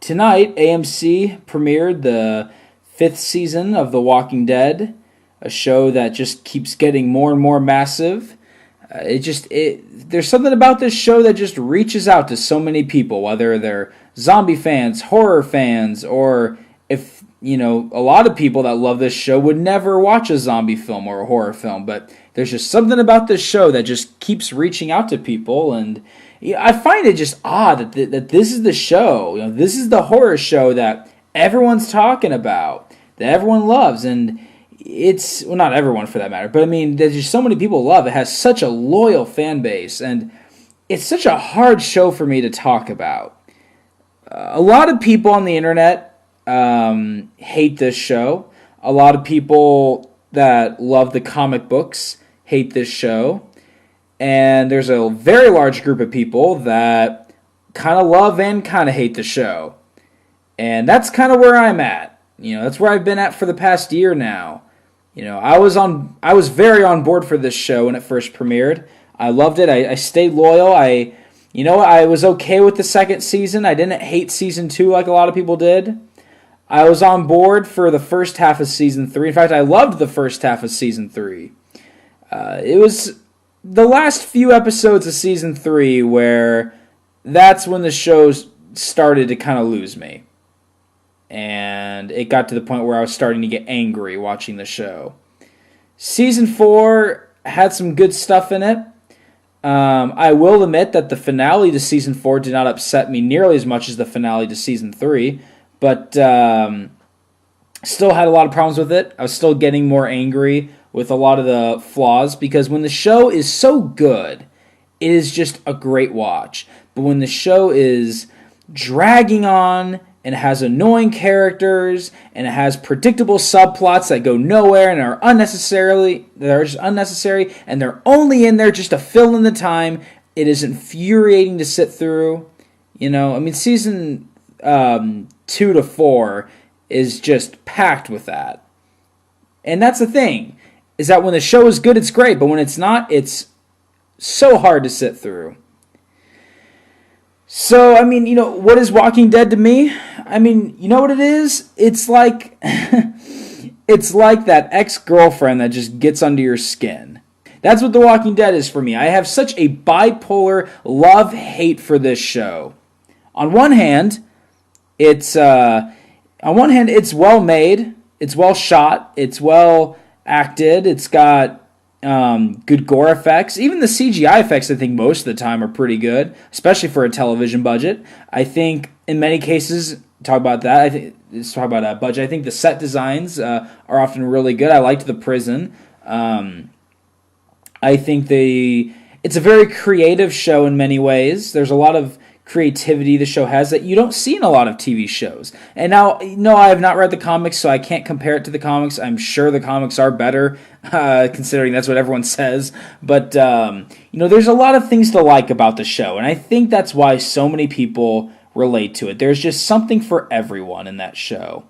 Tonight, AMC premiered the 5th season of The Walking Dead, a show that just keeps getting more and more massive. There's something about this show that just reaches out to so many people, whether they're zombie fans, horror fans, or if, a lot of people that love this show would never watch a zombie film or a horror film, but there's just something about this show that just keeps reaching out to people, and I find it just odd that this is the show, this is the horror show that everyone's talking about, that everyone loves, and it's, well, not everyone for that matter, but I mean, there's just so many people love it. It has such a loyal fan base, and it's such a hard show for me to talk about. A lot of people on the internet hate this show. A lot of people that love the comic books hate this show. And there's a very large group of people that kind of love and kind of hate the show. And that's kind of where I'm at. That's where I've been at for the past year now. I was very on board for this show when it first premiered. I loved it. I stayed loyal. I was okay with the second season. I didn't hate season 2 like a lot of people did. I was on board for the first half of season 3. In fact, I loved the first half of season 3. It was the last few episodes of season 3 where that's when the show started to kind of lose me. And it got to the point where I was starting to get angry watching the show. Season 4 had some good stuff in it. I will admit that the finale to season 4 did not upset me nearly as much as the finale to season 3, but still had a lot of problems with it. I was still getting more angry with a lot of the flaws, because when the show is so good, it is just a great watch. But when the show is dragging on and it has annoying characters and it has predictable subplots that go nowhere and are just unnecessary, and they're only in there just to fill in the time, it is infuriating to sit through. Season 2 to 4 is just packed with that. And that's the thing, is that when the show is good, it's great, but when it's not, it's so hard to sit through. So, what is Walking Dead to me? You know what it is? It's like it's like that ex-girlfriend that just gets under your skin. That's what The Walking Dead is for me. I have such a bipolar love-hate for this show. On one hand, it's well made, it's well shot, it's well acted, it's got good gore effects. Even the CGI effects, I think, most of the time are pretty good, especially for a television budget. I think in many cases, talk about budget. I think the set designs are often really good. I liked the prison. I think it's a very creative show in many ways. There's a lot of creativity the show has that you don't see in a lot of TV shows. And now, no, I have not read the comics, so I can't compare it to the comics. I'm sure the comics are better, considering that's what everyone says. But, there's a lot of things to like about the show, and I think that's why so many people relate to it. There's just something for everyone in that show.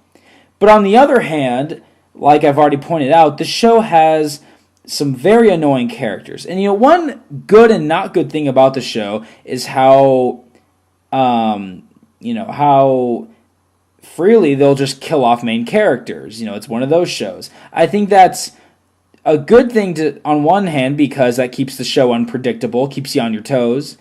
But on the other hand, like I've already pointed out, the show has some very annoying characters. And, one good and not good thing about the show is how freely they'll just kill off main characters. It's one of those shows. I think that's a good thing on one hand, because that keeps the show unpredictable, keeps you on your toes.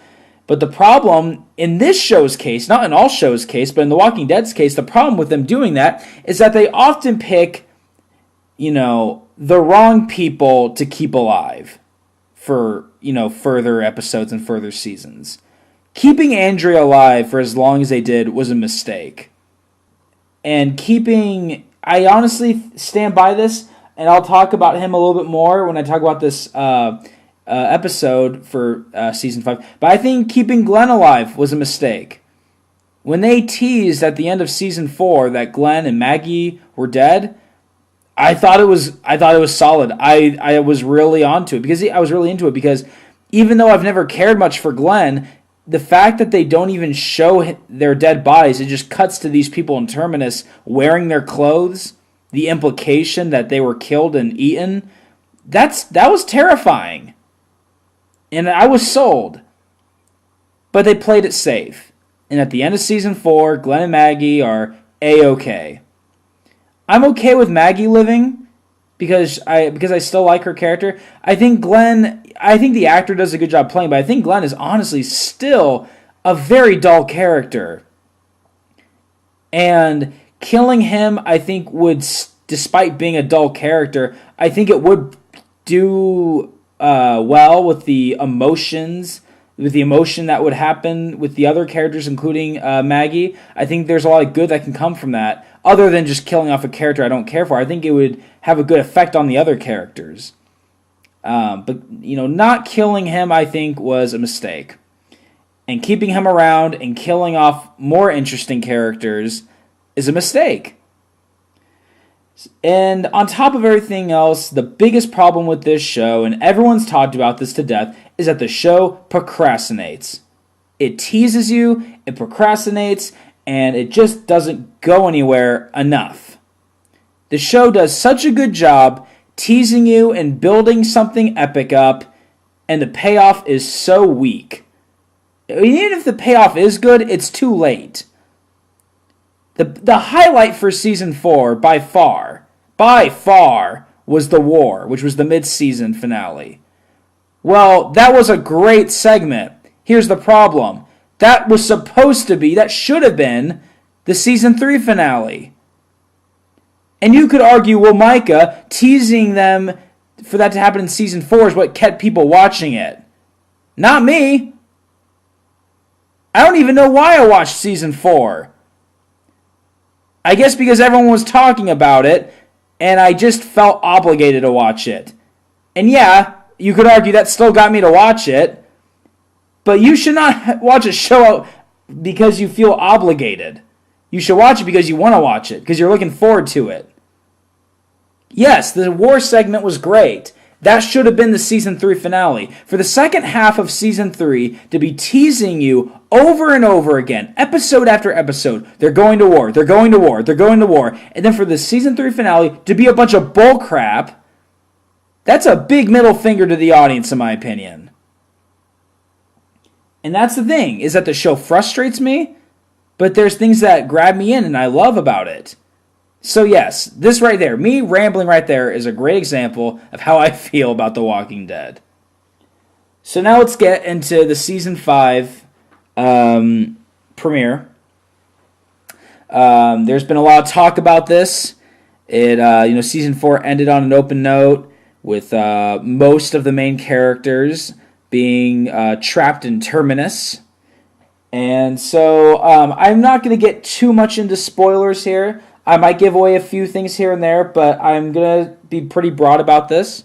But the problem in this show's case, not in all shows' case, but in The Walking Dead's case, the problem with them doing that is that they often pick, the wrong people to keep alive for, further episodes and further seasons. Keeping Andrea alive for as long as they did was a mistake. And I honestly stand by this, and I'll talk about him a little bit more when I talk about this episode for season 5. But I think keeping Glenn alive was a mistake. When they teased at the end of season 4 that Glenn and Maggie were dead, I thought it was solid. I was really onto it because I was really into it, because even though I've never cared much for Glenn, the fact that they don't even show their dead bodies, it just cuts to these people in Terminus wearing their clothes, the implication that they were killed and eaten, that was terrifying. And I was sold. But they played it safe. and at the end of season 4, Glenn and Maggie are A-okay. I'm okay with Maggie living because I still like her character. I think the actor does a good job playing, but I think Glenn is honestly still a very dull character. And killing him, I think, would, despite being a dull character, I think it would do well with the emotions, with the emotion that would happen with the other characters, including Maggie. I think there's a lot of good that can come from that, other than just killing off a character I don't care for. I think it would have a good effect on the other characters. But, not killing him, I think, was a mistake. And keeping him around and killing off more interesting characters is a mistake. And on top of everything else, the biggest problem with this show, and everyone's talked about this to death, is that the show procrastinates. It teases you, it procrastinates, and it just doesn't go anywhere enough. The show does such a good job teasing you and building something epic up, and the payoff is so weak. Even if the payoff is good, it's too late. The highlight for season 4, by far, was the war, which was the mid-season finale. Well, that was a great segment. Here's the problem. That should have been the season 3 finale. And you could argue, well, Micah, teasing them for that to happen in season 4 is what kept people watching it. Not me. I don't even know why I watched season 4. I guess because everyone was talking about it, and I just felt obligated to watch it. And yeah, you could argue that still got me to watch it, but you should not watch a show because you feel obligated. You should watch it because you want to watch it, because you're looking forward to it. Yes, the war segment was great. That should have been the season 3 finale. For the second half of season 3 to be teasing you over and over again, episode after episode, they're going to war, they're going to war, they're going to war, and then for the season 3 finale to be a bunch of bull crap, that's a big middle finger to the audience, in my opinion. And that's the thing, is that the show frustrates me, but there's things that grab me in and I love about it. So yes, this right there, me rambling right there, is a great example of how I feel about The Walking Dead. So now let's get into the season 5 premiere. There's been a lot of talk about this. Season 4 ended on an open note with most of the main characters being trapped in Terminus. And so I'm not going to get too much into spoilers here. I might give away a few things here and there, but I'm going to be pretty broad about this.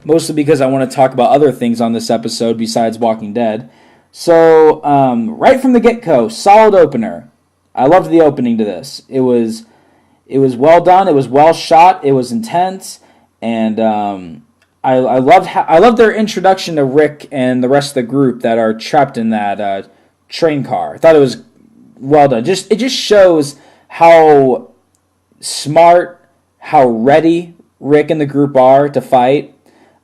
Mostly because I want to talk about other things on this episode besides Walking Dead. So, right from the get-go, solid opener. I loved the opening to this. It was well done, it was well shot, it was intense, and I loved their introduction to Rick and the rest of the group that are trapped in that train car. I thought it was well done. It just shows how smart, how ready Rick and the group are to fight.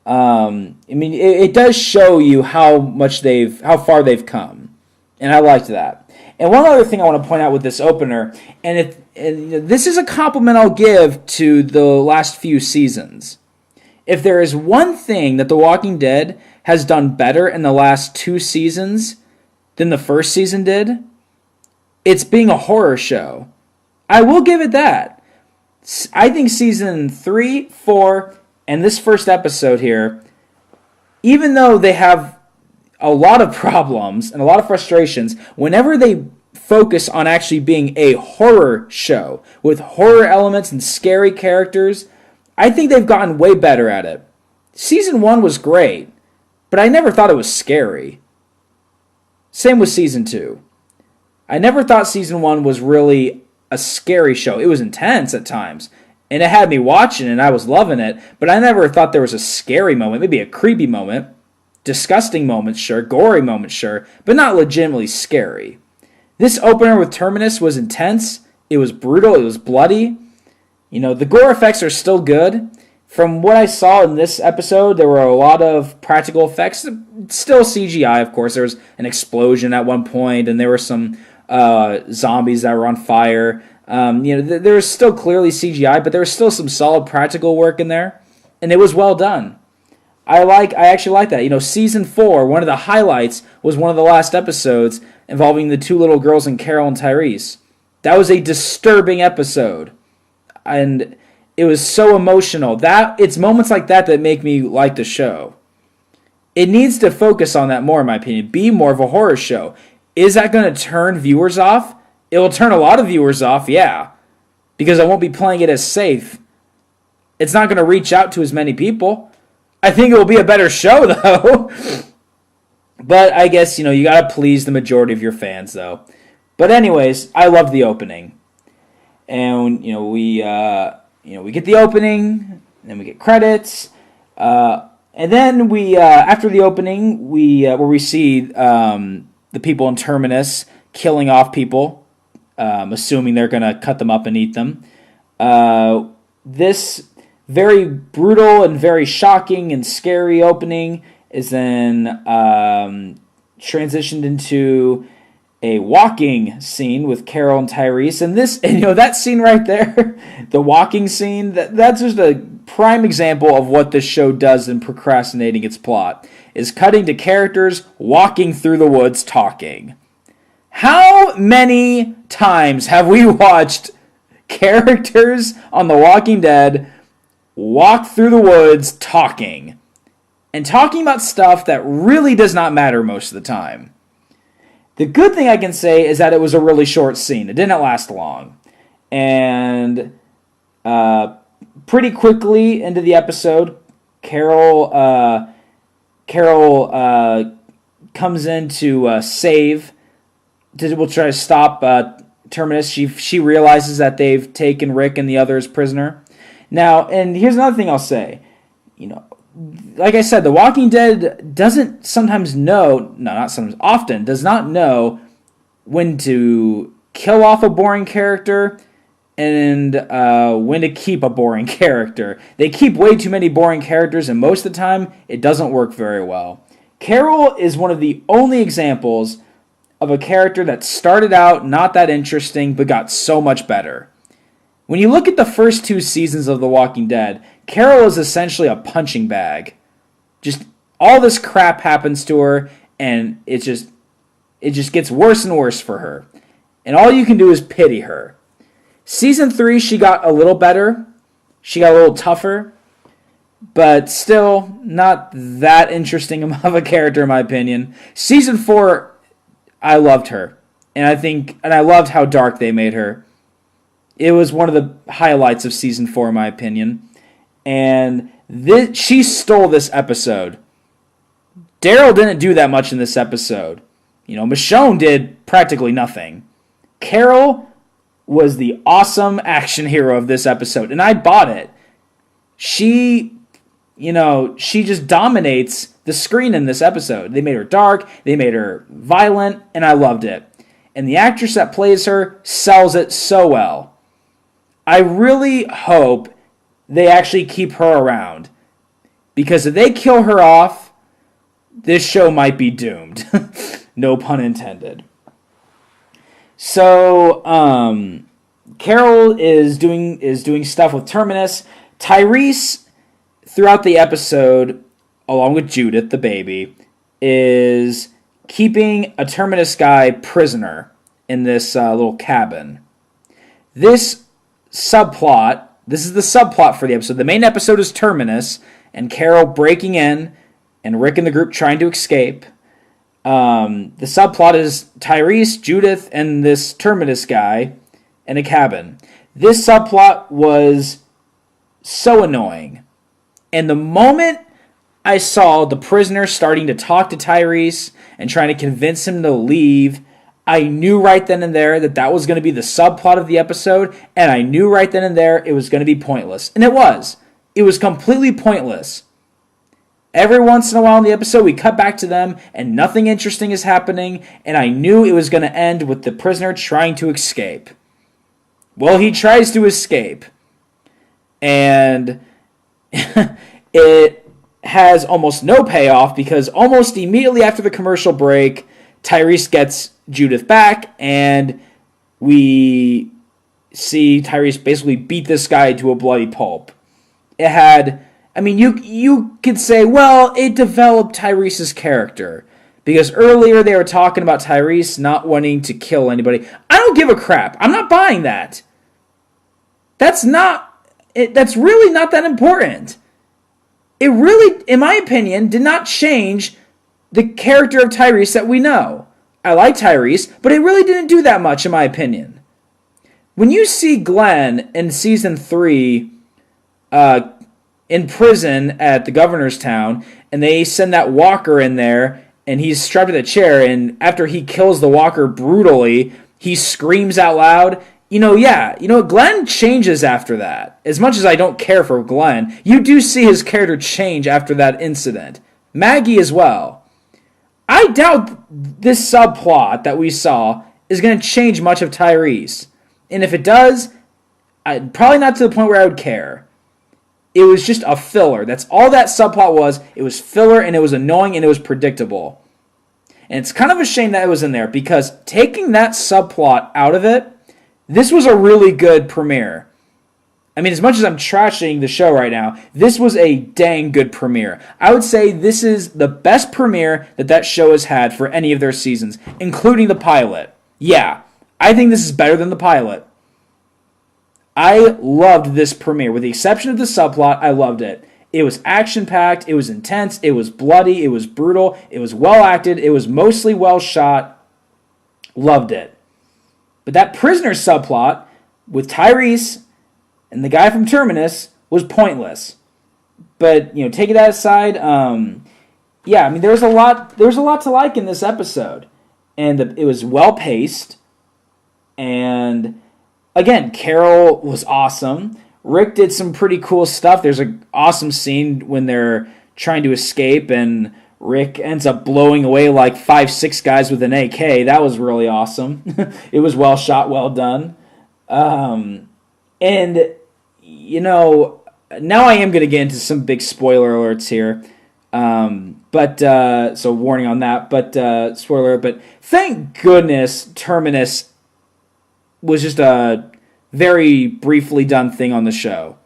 It does show you how far they've come, and I liked that. And one other thing I want to point out with this opener, and this is a compliment I'll give to the last few seasons. If there is one thing that The Walking Dead has done better in the last 2 seasons than the first season did, it's being a horror show. I will give it that. I think season 3, 4, and this first episode here, even though they have a lot of problems and a lot of frustrations, whenever they focus on actually being a horror show with horror elements and scary characters, I think they've gotten way better at it. Season 1 was great, but I never thought it was scary. Same with season 2. I never thought season 1 was really a scary show. It was intense at times, and it had me watching and I was loving it, but I never thought there was a scary moment, maybe a creepy moment, disgusting moments, sure, gory moments, sure, but not legitimately scary. This opener with Terminus was intense, it was brutal, it was bloody. The gore effects are still good. from what I saw in this episode, there were a lot of practical effects. Still CGI, of course. There was an explosion at one point, and there were some zombies that were on fire. There was still clearly CGI, but there was still some solid practical work in there, and it was well done. I actually like that. Season 4, one of the highlights was one of the last episodes involving the two little girls and Carol and Tyrese. That was a disturbing episode, and it was so emotional. It's moments like that that make me like the show. It needs to focus on that more, in my opinion. Be more of a horror show. Is that going to turn viewers off? It will turn a lot of viewers off, yeah, because I won't be playing it as safe. It's not going to reach out to as many people. I think it will be a better show, though. But I guess, you got to please the majority of your fans, though. But anyways, I loved the opening. And, we get the opening, and then we get credits. And then after the opening, where we see the people in Terminus killing off people, assuming they're going to cut them up and eat them. This very brutal and very shocking and scary opening is then transitioned into a walking scene with Carol and Tyrese. And that scene right there, the walking scene, that's just a prime example of what this show does in procrastinating its plot, is cutting to characters walking through the woods talking. How many times have we watched characters on The Walking Dead walk through the woods talking? And talking about stuff that really does not matter most of the time. The good thing I can say is that it was a really short scene. It didn't last long. And pretty quickly into the episode, Carol comes in to save. We'll try to stop Terminus. She realizes that they've taken Rick and the others prisoner. Now, and here's another thing I'll say. Like I said, The Walking Dead doesn't often does not know when to kill off a boring character and when to keep a boring character. They keep way too many boring characters, and most of the time, it doesn't work very well. Carol is one of the only examples of a character that started out not that interesting, but got so much better. When you look at the first 2 seasons of The Walking Dead, Carol is essentially a punching bag. Just all this crap happens to her, and it just gets worse and worse for her. And all you can do is pity her. Season 3, she got a little better. She got a little tougher. But still, not that interesting of a character, in my opinion. Season 4, I loved her. And I loved how dark they made her. It was one of the highlights of Season 4, in my opinion. And she stole this episode. Daryl didn't do that much in this episode. Michonne did practically nothing. Carol was the awesome action hero of this episode, and I bought it. She just dominates the screen in this episode. They made her dark, they made her violent, and I loved it. And the actress that plays her sells it so well. I really hope they actually keep her around. Because if they kill her off, this show might be doomed. No pun intended. So, Carol is doing stuff with Terminus. Tyrese, throughout the episode, along with Judith, the baby, is keeping a Terminus guy prisoner in this little cabin. This is the subplot for the episode. The main episode is Terminus and Carol breaking in and Rick and the group trying to escape. The subplot is Tyrese, Judith, and this Terminus guy in a cabin. This subplot was so annoying. And the moment I saw the prisoner starting to talk to Tyrese and trying to convince him to leave, I knew right then and there that was going to be the subplot of the episode, and I knew right then and there it was going to be pointless. And it was. It was completely pointless. Every once in a while in the episode, we cut back to them, and nothing interesting is happening, and I knew it was going to end with the prisoner trying to escape. Well, he tries to escape, and It has almost no payoff because almost immediately after the commercial break, Tyrese gets Judith back, and we see Tyrese basically beat this guy to a bloody pulp. It had, I mean, you could say, well, it developed Tyrese's character. Because earlier they were talking about Tyrese not wanting to kill anybody. I don't give a crap. I'm not buying that. That's really not that important. It really, in my opinion, did not change the character of Tyrese that we know. I like Tyrese, but it really didn't do that much, in my opinion. When you see Glenn in season 3 in prison at the governor's town, and they send that walker in there, and he's strapped to the chair, and after he kills the walker brutally, he screams out loud. Glenn changes after that. As much as I don't care for Glenn, you do see his character change after that incident. Maggie as well. I doubt this subplot that we saw is going to change much of Tyrese. And if it does, probably not to the point where I would care. It was just a filler. That's all that subplot was. It was filler, and it was annoying, and it was predictable. And it's kind of a shame that it was in there, because taking that subplot out of it, this was a really good premiere. I mean, as much as I'm trashing the show right now, this was a dang good premiere. I would say this is the best premiere that show has had for any of their seasons, including the pilot. Yeah, I think this is better than the pilot. I loved this premiere. With the exception of the subplot, I loved it. It was action-packed, it was intense, it was bloody, it was brutal, it was well-acted, it was mostly well-shot. Loved it. But that prisoner subplot with Tyrese and the guy from Terminus was pointless. But, taking that aside, there was a lot to like in this episode. And it was well-paced. And again, Carol was awesome. Rick did some pretty cool stuff. There's an awesome scene when they're trying to escape and Rick ends up blowing away like 5-6 guys with an AK. That was really awesome. It was well shot, well done. Now I am going to get into some big spoiler alerts here. So warning on that. Spoiler alert. But thank goodness Terminus was just a very briefly done thing on the show.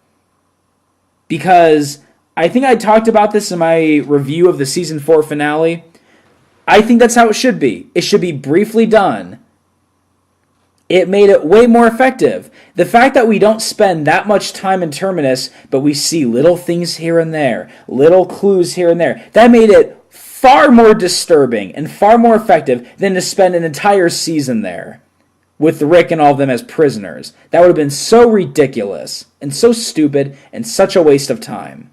Because I think I talked about this in my review of the season 4 finale. I think that's how it should be. It should be briefly done. It made it way more effective. The fact that we don't spend that much time in Terminus, but we see little things here and there, little clues here and there, that made it far more disturbing and far more effective than to spend an entire season there with Rick and all of them as prisoners. That would have been so ridiculous and so stupid and such a waste of time.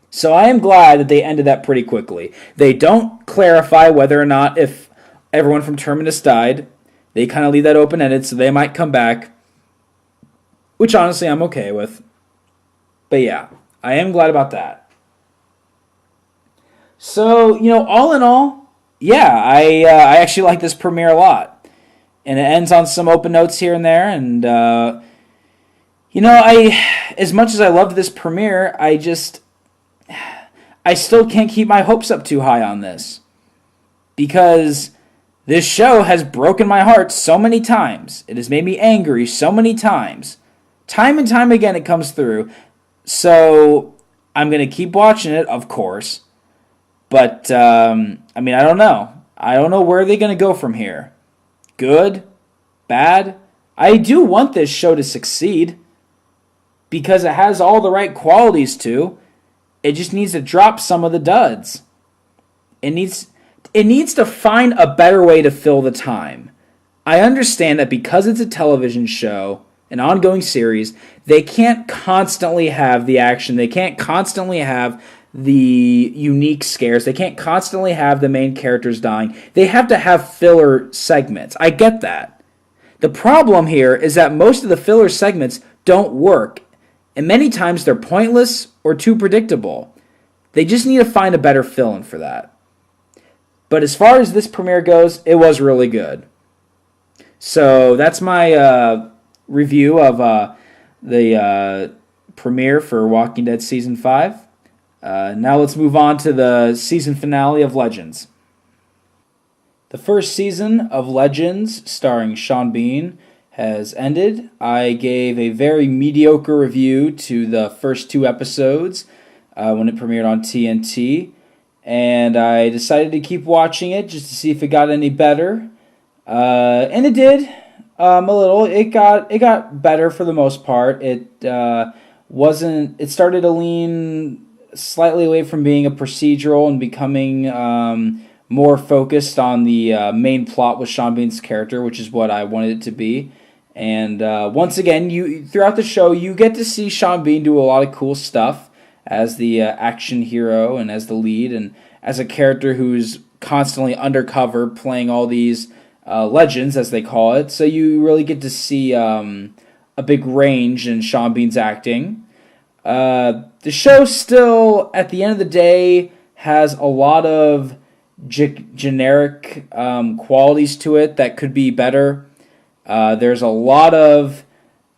So I am glad that they ended that pretty quickly. They don't clarify whether or not if everyone from Terminus died. They kind of leave that open-ended, so they might come back, which honestly I'm okay with. But yeah, I am glad about that. So, all in all, yeah, I actually like this premiere a lot. And it ends on some open notes here and there, and, as much as I loved this premiere, I still can't keep my hopes up too high on this. Because this show has broken my heart so many times. It has made me angry so many times. Time and time again it comes through. So I'm going to keep watching it, of course. But, I don't know. I don't know where they're going to go from here. Good? Bad? I do want this show to succeed. Because it has all the right qualities to. It just needs to drop some of the duds. It needs to find a better way to fill the time. I understand that because it's a television show, an ongoing series, they can't constantly have the action. They can't constantly have the unique scares. They can't constantly have the main characters dying. They have to have filler segments. I get that. The problem here is that most of the filler segments don't work. And many times they're pointless or too predictable. They just need to find a better fill-in for that. But as far as this premiere goes, it was really good. So that's my review of the premiere for Walking Dead Season 5. Now let's move on to the season finale of Legends. The first season of Legends, starring Sean Bean, has ended. I gave a very mediocre review to the first 2 episodes when it premiered on TNT, and I decided to keep watching it just to see if it got any better. And it did, a little. It got better for the most part. It started to lean slightly away from being a procedural and becoming more focused on the main plot with Sean Bean's character, which is what I wanted it to be. And once again, throughout the show, you get to see Sean Bean do a lot of cool stuff as the action hero and as the lead and as a character who's constantly undercover playing all these legends, as they call it. So you really get to see a big range in Sean Bean's acting. The show still, at the end of the day, has a lot of generic qualities to it that could be better. There's a lot of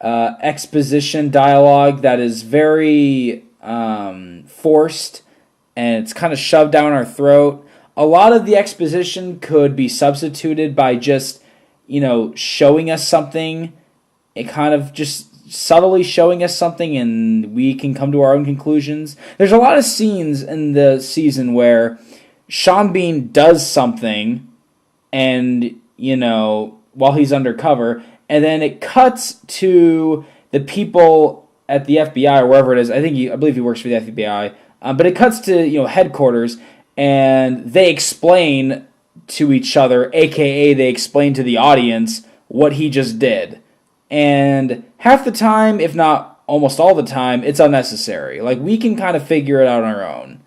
exposition dialogue that is very forced, and it's kind of shoved down our throat. A lot of the exposition could be substituted by just, showing us something. It kind of just subtly showing us something, and we can come to our own conclusions. There's a lot of scenes in the season where Sean Bean does something, and, while he's undercover, and then it cuts to the people at the FBI or wherever it is. I believe he works for the FBI, but it cuts to headquarters, and they explain to each other, aka they explain to the audience what he just did, and half the time, if not almost all the time, it's unnecessary. Like, we can kind of figure it out on our own.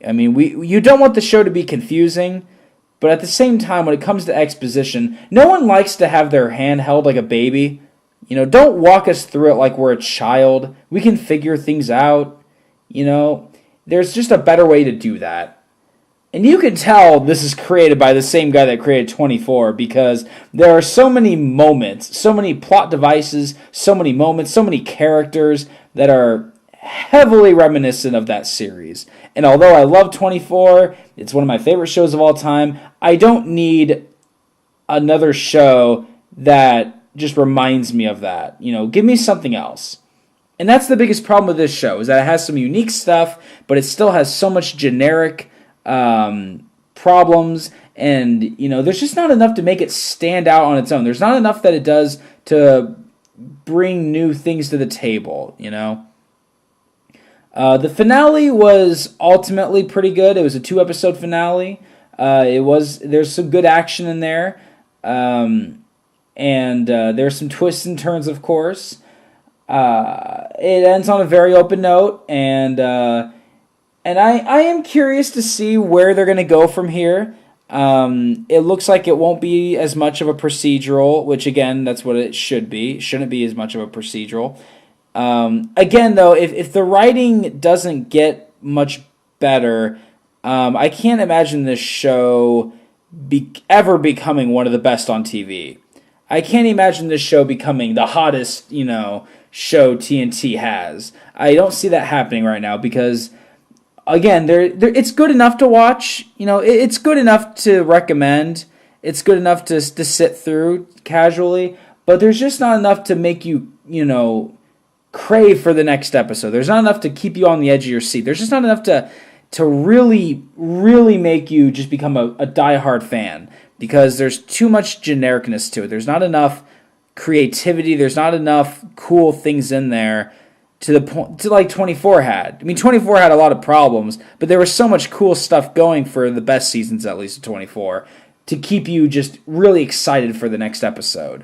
I mean, you don't want the show to be confusing. But at the same time, when it comes to exposition, no one likes to have their hand held like a baby. Don't walk us through it like we're a child. We can figure things out. There's just a better way to do that. And you can tell this is created by the same guy that created 24, because there are so many moments, so many plot devices, so many moments, so many characters that are heavily reminiscent of that series. And although I love 24, it's one of my favorite shows of all time, I don't need another show that just reminds me of that. Give me something else. And that's the biggest problem with this show, is that it has some unique stuff, but it still has so much generic problems, and there's just not enough to make it stand out on its own. There's not enough that it does to bring new things to the table. The finale was ultimately pretty good. It was a 2-episode finale. There's some good action in there, and there's some twists and turns, of course. It ends on a very open note, and I am curious to see where they're going to go from here. It looks like it won't be as much of a procedural, which, again, that's what it should be. It shouldn't be as much of a procedural. Again, though, if the writing doesn't get much better, I can't imagine this show ever becoming one of the best on TV. I can't imagine this show becoming the hottest, show TNT has. I don't see that happening right now because, again, it's good enough to watch. It's good enough to recommend. It's good enough to sit through casually, but there's just not enough to make you, crave for the next episode. There's not enough to keep you on the edge of your seat. There's just not enough to really, really make you just become a diehard fan, because there's too much genericness to it. There's not enough creativity. There's not enough cool things in there to the point to like 24 had. I mean, 24 had a lot of problems, but there was so much cool stuff going for the best seasons, at least of 24, to keep you just really excited for the next episode.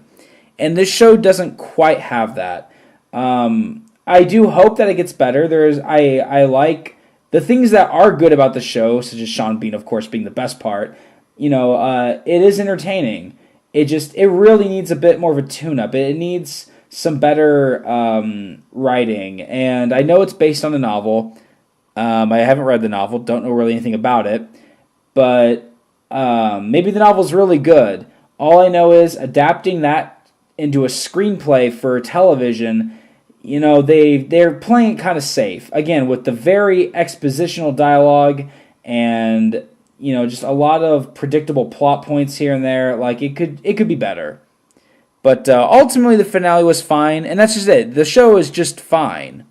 And this show doesn't quite have that. I do hope that it gets better. I like the things that are good about the show, such as Sean Bean, of course, being the best part. It is entertaining. It really needs a bit more of a tune-up. It needs some better writing. And I know it's based on a novel. I haven't read the novel, don't know really anything about it. But maybe the novel's really good. All I know is adapting that into a screenplay for television, they're playing it kind of safe again with the very expositional dialogue and just a lot of predictable plot points here and there. Like it could be better, but ultimately the finale was fine, and that's just it. The show is just fine.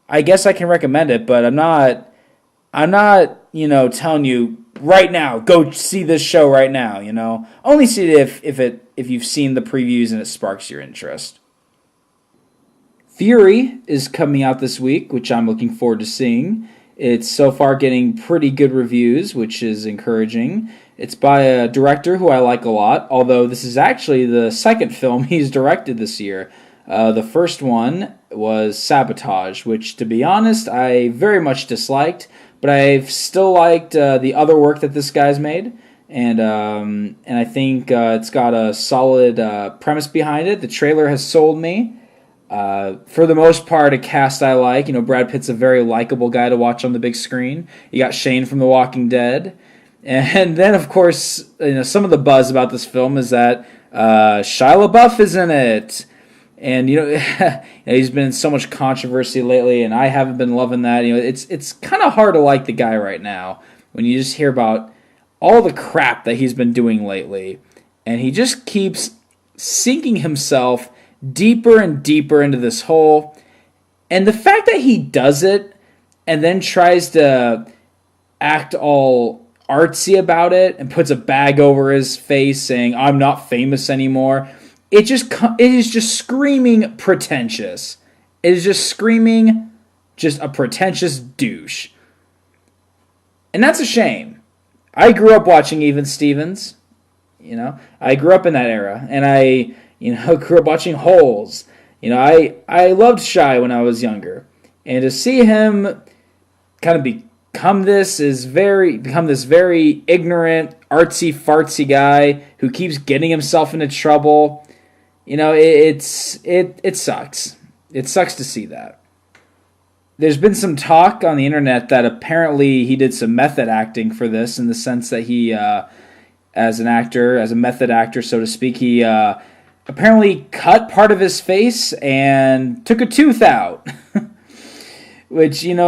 I guess I can recommend it, but I'm not telling you right now go see this show right now. Only see it if you've seen the previews and it sparks your interest. Fury is coming out this week, which I'm looking forward to seeing. It's so far getting pretty good reviews, which is encouraging. It's by a director who I like a lot, although this is actually the second film he's directed this year. The first one was Sabotage, which, to be honest, I very much disliked, but I've still liked the other work that this guy's made, and I think it's got a solid premise behind it. The trailer has sold me. For the most part, a cast I like. Brad Pitt's a very likable guy to watch on the big screen. You got Shane from The Walking Dead. And then, of course, some of the buzz about this film is that Shia LaBeouf is in it. And, he's been in so much controversy lately, and I haven't been loving that. It's kind of hard to like the guy right now when you just hear about all the crap that he's been doing lately. And he just keeps sinking himself deeper and deeper into this hole. And the fact that he does it and then tries to act all artsy about it and puts a bag over his face saying, "I'm not famous anymore," it is just screaming pretentious. It is just screaming just a pretentious douche. And that's a shame. I grew up watching Even Stevens. I grew up in that era, and I grew up watching Holes. I loved Shia when I was younger. And to see him kind of become this very ignorant, artsy fartsy guy who keeps getting himself into trouble, it sucks. It sucks to see that. There's been some talk on the internet that apparently he did some method acting for this, in the sense that he, as a method actor, so to speak, he apparently cut part of his face and took a tooth out. Which, when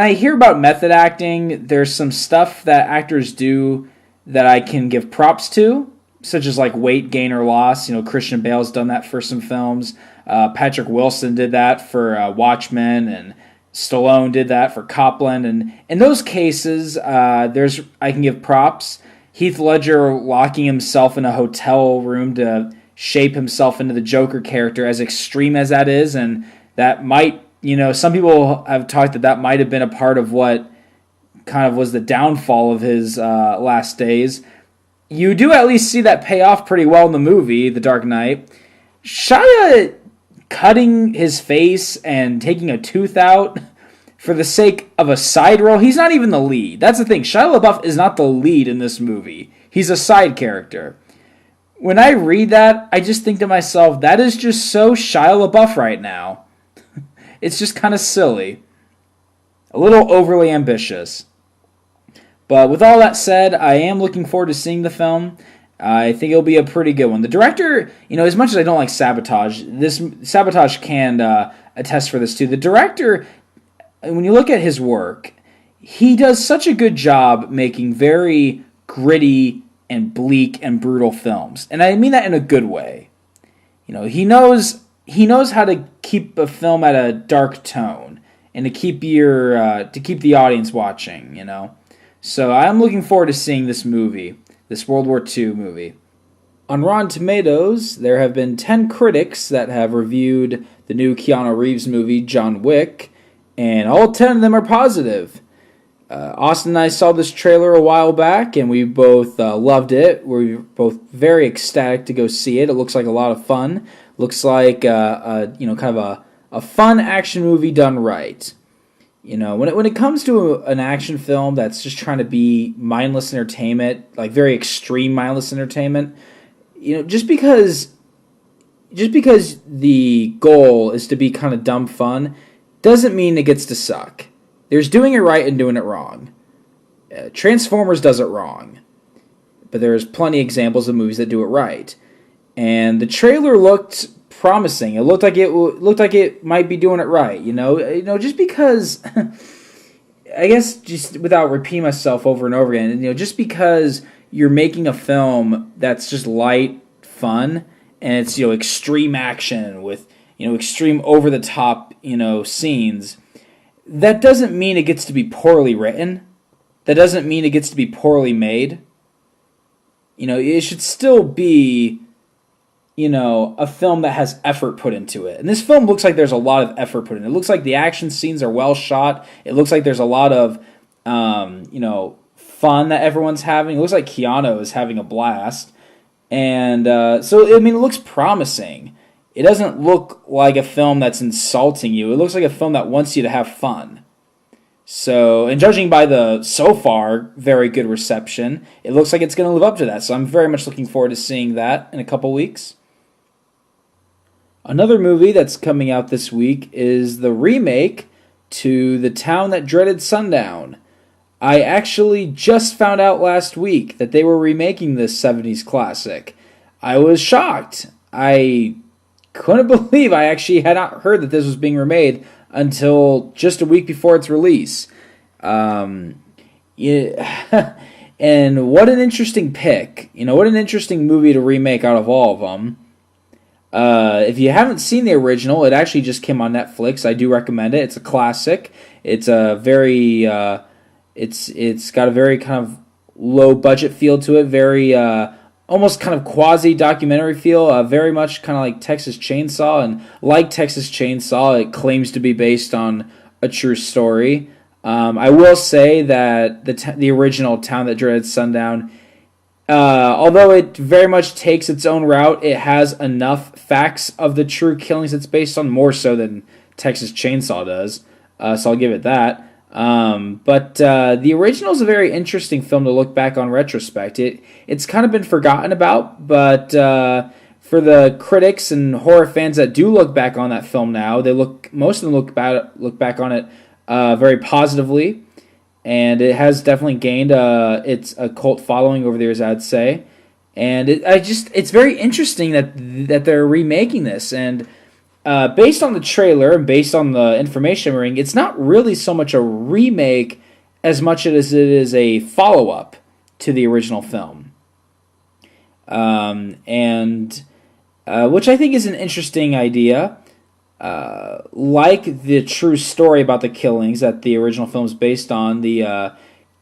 I hear about method acting, there's some stuff that actors do that I can give props to, such as like weight gain or loss. Christian Bale's done that for some films. Patrick Wilson did that for Watchmen, and Stallone did that for Copland. And in those cases, I can give props. Heath Ledger locking himself in a hotel room to shape himself into the Joker character, as extreme as that is, and that might, some people have talked that might have been a part of what kind of was the downfall of his last days. You do at least see that pay off pretty well in the movie, The Dark Knight. Shia cutting his face and taking a tooth out for the sake of a side role. He's not even the lead. That's the thing. Shia LaBeouf is not the lead in this movie. He's a side character. When I read that, I just think to myself, that is just so Shia LaBeouf right now. It's just kind of silly. A little overly ambitious. But with all that said, I am looking forward to seeing the film. I think it'll be a pretty good one. The director, as much as I don't like Sabotage, Sabotage can attest for this too. The director, when you look at his work, he does such a good job making very gritty and bleak and brutal films. And I mean that in a good way. He knows how to keep a film at a dark tone and to keep the audience watching, So I'm looking forward to seeing this movie, this World War II movie. On Rotten Tomatoes, there have been 10 critics that have reviewed the new Keanu Reeves movie, John Wick, and all 10 of them are positive. Austin and I saw this trailer a while back, and we both loved it. We're both very ecstatic to go see it. It looks like a lot of fun. Looks like kind of a fun action movie done right. When it comes to an action film that's just trying to be mindless entertainment, like very extreme mindless entertainment, just because the goal is to be kind of dumb fun doesn't mean it gets to suck. There's doing it right and doing it wrong. Transformers does it wrong, but there's plenty of examples of movies that do it right. And the trailer looked promising. It looked like it might be doing it right. Just because. I guess just without repeating myself over and over again, just because you're making a film that's just light, fun, and it's extreme action with extreme over the top scenes, that doesn't mean it gets to be poorly written. That doesn't mean it gets to be poorly made. It should still be a film that has effort put into it. And this film looks like there's a lot of effort put in it. It looks like the action scenes are well shot. It looks like there's a lot of, fun that everyone's having. It looks like Keanu is having a blast. And it looks promising. It doesn't look like a film that's insulting you. It looks like a film that wants you to have fun. So, and judging by the, so far, very good reception, it looks like it's going to live up to that. So I'm very much looking forward to seeing that in a couple weeks. Another movie that's coming out this week is the remake to The Town That Dreaded Sundown. I actually just found out last week that they were remaking this 70s classic. I was shocked. I couldn't believe I actually had not heard that this was being remade until just a week before its release. And what an interesting pick. What an interesting movie to remake out of all of them. If you haven't seen the original, it actually just came on Netflix. I do recommend it. It's a classic. It's a very, it's got a very kind of low budget feel to it. Very, almost kind of quasi documentary feel. Very much kind of like Texas Chainsaw, and like Texas Chainsaw, it claims to be based on a true story. I will say that the original Town That Dreaded Sundown, although it very much takes its own route, it has enough facts of the true killings it's based on, more so than Texas Chainsaw does. So I'll give it that. But the original is a very interesting film to look back on retrospect. It's kind of been forgotten about, but for the critics and horror fans that do look back on that film now, most of them look back on it very positively. And it has definitely gained it's a cult following over the years, I'd say. And it's very interesting that they're remaking this. And based on the trailer and based on the information we're getting, it's not really so much a remake as much as it is a follow-up to the original film. Which I think is an interesting idea. Like the true story about the killings that the original film is based on, the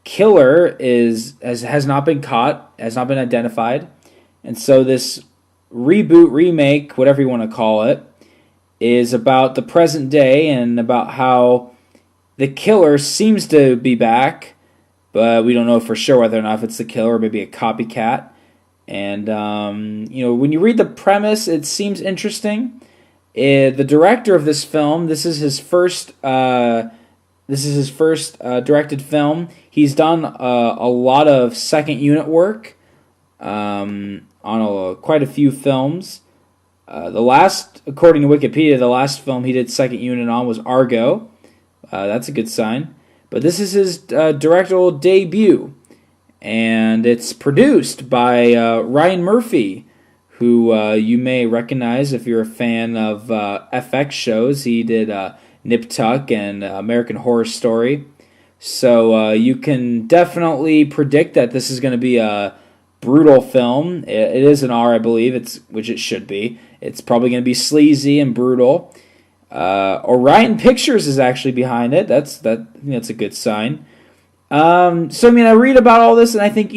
killer has not been caught, has not been identified, and so this reboot, remake, whatever you want to call it, is about the present day and about how the killer seems to be back, but we don't know for sure whether or not if it's the killer or maybe a copycat. And when you read the premise, it seems interesting. The director of this film, this is his first directed film. He's done a lot of second unit work on quite a few films. According to Wikipedia, the last film he did second unit on was Argo. That's a good sign. But this is his directorial debut, and it's produced by Ryan Murphy, who you may recognize if you're a fan of FX shows. He did Nip Tuck and American Horror Story. So you can definitely predict that this is going to be a brutal film. It is an R, I believe, which it should be. It's probably going to be sleazy and brutal. Orion Pictures is actually behind it. I think that's a good sign. I read about all this, and I think,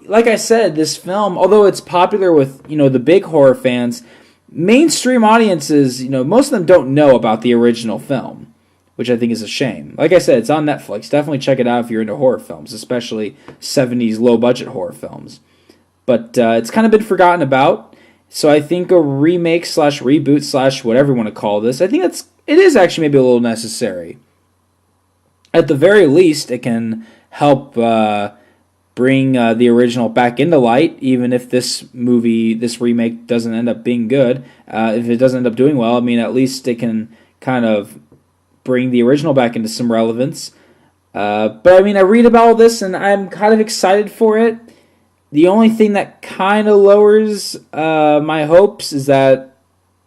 like I said, this film, although it's popular with, the big horror fans, mainstream audiences, most of them don't know about the original film, which I think is a shame. Like I said, it's on Netflix. Definitely check it out if you're into horror films, especially 70s low-budget horror films. But it's kind of been forgotten about, so I think a remake / reboot / whatever you want to call this, I think it is actually maybe a little necessary. At the very least, it can help bring the original back into light, even if this remake doesn't end up being good. If it doesn't end up doing well, at least it can kind of bring the original back into some relevance. But I read about all this, and I'm kind of excited for it. The only thing that kind of lowers my hopes is that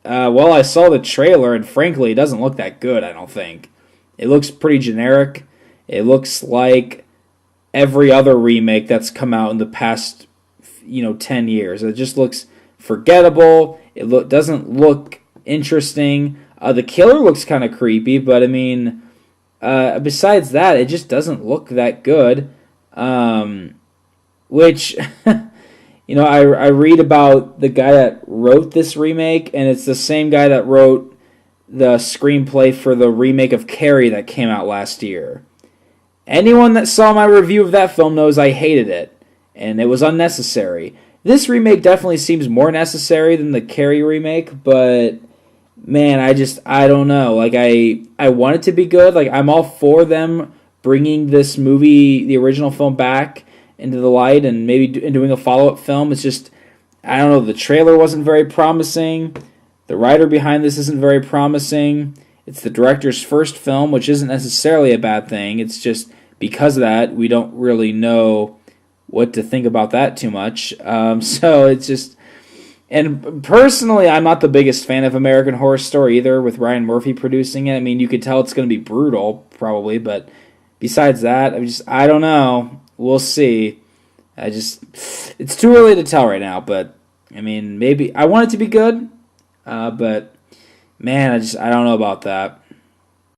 Well, I saw the trailer, and frankly, it doesn't look that good, I don't think. It looks pretty generic. It looks like every other remake that's come out in the past, 10 years. It just looks forgettable. Doesn't look interesting. The killer looks kind of creepy, but I mean, besides that, it just doesn't look that good. Which, I read about the guy that wrote this remake, and it's the same guy that wrote the screenplay for the remake of Carrie that came out last year. Anyone that saw my review of that film knows I hated it, and it was unnecessary. This remake definitely seems more necessary than the Carrie remake, but man, I don't know. Like, I want it to be good. Like, I'm all for them bringing this movie, the original film, back into the light and maybe doing a follow-up film. It's just, I don't know, the trailer wasn't very promising. The writer behind this isn't very promising. It's the director's first film, which isn't necessarily a bad thing. It's just because of that, we don't really know what to think about that too much. So it's just... And personally, I'm not the biggest fan of American Horror Story either, with Ryan Murphy producing it. I mean, you could tell it's going to be brutal, probably, but besides that, I don't know. We'll see. It's too early to tell right now, but, I mean, maybe, I want it to be good, but, man, I don't know about that.